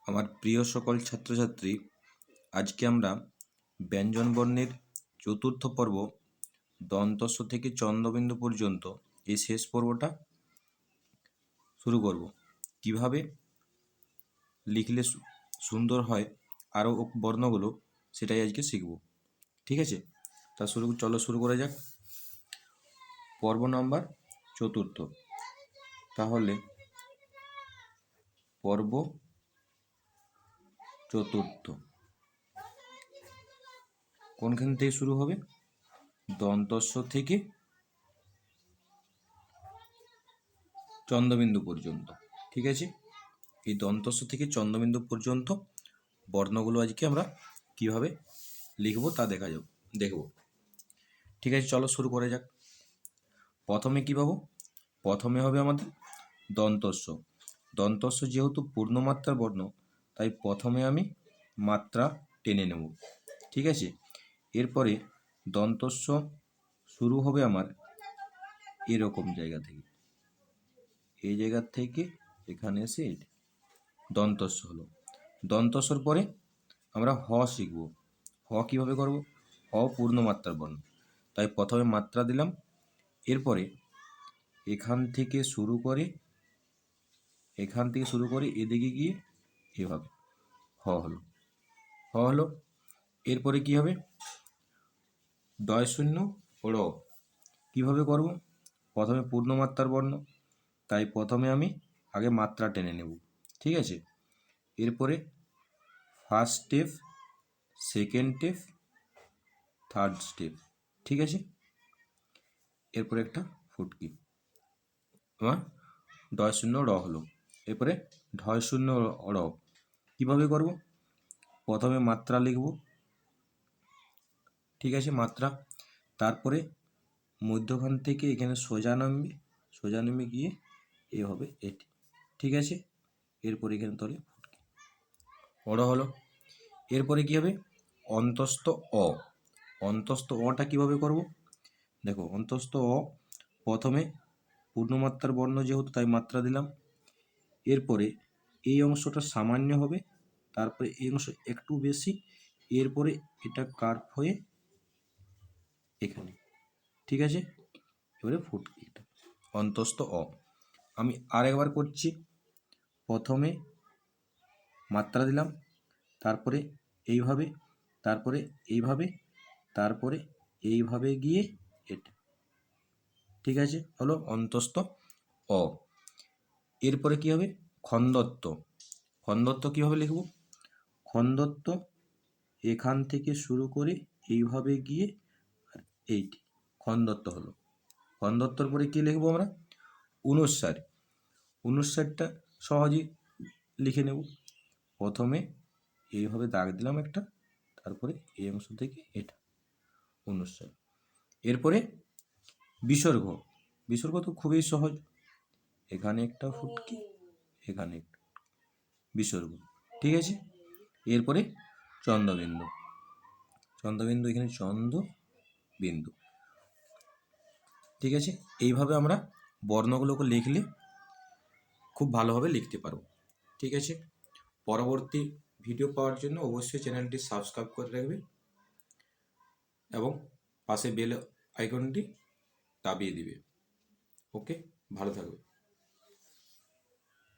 আমার প্রিয় সকল ছাত্রছাত্রী, আজকে আমরা ব্যঞ্জন বর্ণের চতুর্থ পর্ব দন্তস্ব থেকে চন্দ্রবিন্দু পর্যন্ত এই শেষ পর্বটা শুরু করব। কিভাবে লিখলে সুন্দর হয় আরও বর্ণগুলো, সেটাই আজকে শিখব। ঠিক আছে, তা চলো শুরু করা যাক। পর্ব নাম্বার চতুর্থ। তাহলে পর্ব চতুর্থ কোনখান থেকে শুরু হবে? দন্তস্ব থেকে চন্দ্রবিন্দু পর্যন্ত। ঠিক আছে, এই দন্তস্ব থেকে চন্দ্রবিন্দু পর্যন্ত বর্ণগুলো আজকে আমরা কিভাবে লিখব তা দেখব। ঠিক আছে, চলো শুরু করা যাক। প্রথমে কি পাবো? প্রথমে হবে আমাদের দন্তস্ব। দন্তস্ব যেহেতু পূর্ণমাত্রার বর্ণ, তাই প্রথমে আমি মাত্রা টেনে নেব। ঠিক আছে, এরপরে দন্তস্ব শুরু হবে আমার এরকম জায়গা থেকে, এই জায়গা থেকে এখানে এসে দন্তস্ব হলো। দন্তস্বর পরে আমরা হ শিখব। হ কিভাবে করব? হ পূর্ণমাত্রার বর্ণ, তাই প্রথমে মাত্রা দিলাম, এরপরে এখান থেকে শুরু করে এদিকে গিয়ে এভাবে হ হলো। এরপরে কি হবে? ডয় শূন্য র কিভাবে করব? প্রথমে পূর্ণমাত্রার বর্ণ, তাই প্রথমে আমি আগে মাত্রা টেনে নেব। ঠিক আছে, এরপরে first step, second step, third step. ঠিক আছে, এরপরে একটা ফুটকি, আমার ডয় শূন্য র হলো। এরপরে ঢয় শূন্য র কীভাবে করব? প্রথমে মাত্রা লিখব। ঠিক আছে, মাত্রা, তারপরে মধ্যখান থেকে এখানে সোজা নামবে গিয়ে এ হবে এটি। ঠিক আছে, এরপরে এখানে তলে ফুটকি অড় হলো। এরপরে কি হবে? অন্তস্থ অ। অন্তস্থ অটা কিভাবে করব? দেখো, অন্তস্থ অ প্রথমে পূর্ণমাত্রার বর্ণ যেহেতু, তাই মাত্রা দিলাম। এরপরে এই অংশটা সামান্য হবে, তারপরে এই অংশ একটু বেশি, এরপরে এটা কার্ভ হয়ে এখানে। ঠিক আছে, এবারে ফুটকি, অন্তস্থ অ। আমি আরেকবার করছি। প্রথমে মাত্রা দিলাম, তারপরে এইভাবে, তারপরে এইভাবে, তারপরে এইভাবে গিয়ে এটা। ঠিক আছে, হলো অন্তস্থ অ। এরপরে কি হবে? খন্দত্ব। খন্দত্ব কীভাবে লিখব? খন্দত্ব এখান থেকে শুরু করে এইভাবে গিয়ে আর এইটি খন্দত্ব হলো। খন্দত্বর পরে কি লিখবো আমরা? অনুস্বার। অনুস্বারটা সহজেই লিখে নেব। প্রথমে এইভাবে দাগ দিলাম একটা, তারপরে এই অংশ থেকে এটা অনুস্বার। এরপরে বিসর্গ। বিসর্গ তো খুবই সহজ, এখানে একটা ফুটকি, এখানে একটা বিসর্গ। ঠিক আছে, এরপরে চন্দ্রবিন্দু। চন্দ্রবিন্দু, এখানে চন্দ্রবিন্দু। ঠিক আছে, এইভাবে আমরা বর্ণগুলোকে লিখলে খুব ভালোভাবে লিখতে পারবো। ঠিক আছে, পরবর্তী ভিডিও পাওয়ার জন্য অবশ্যই চ্যানেলটি সাবস্ক্রাইব করে রাখবে এবং পাশে বেল আইকনটি দাবিয়ে দিবে। ওকে, ভালো থাকবে।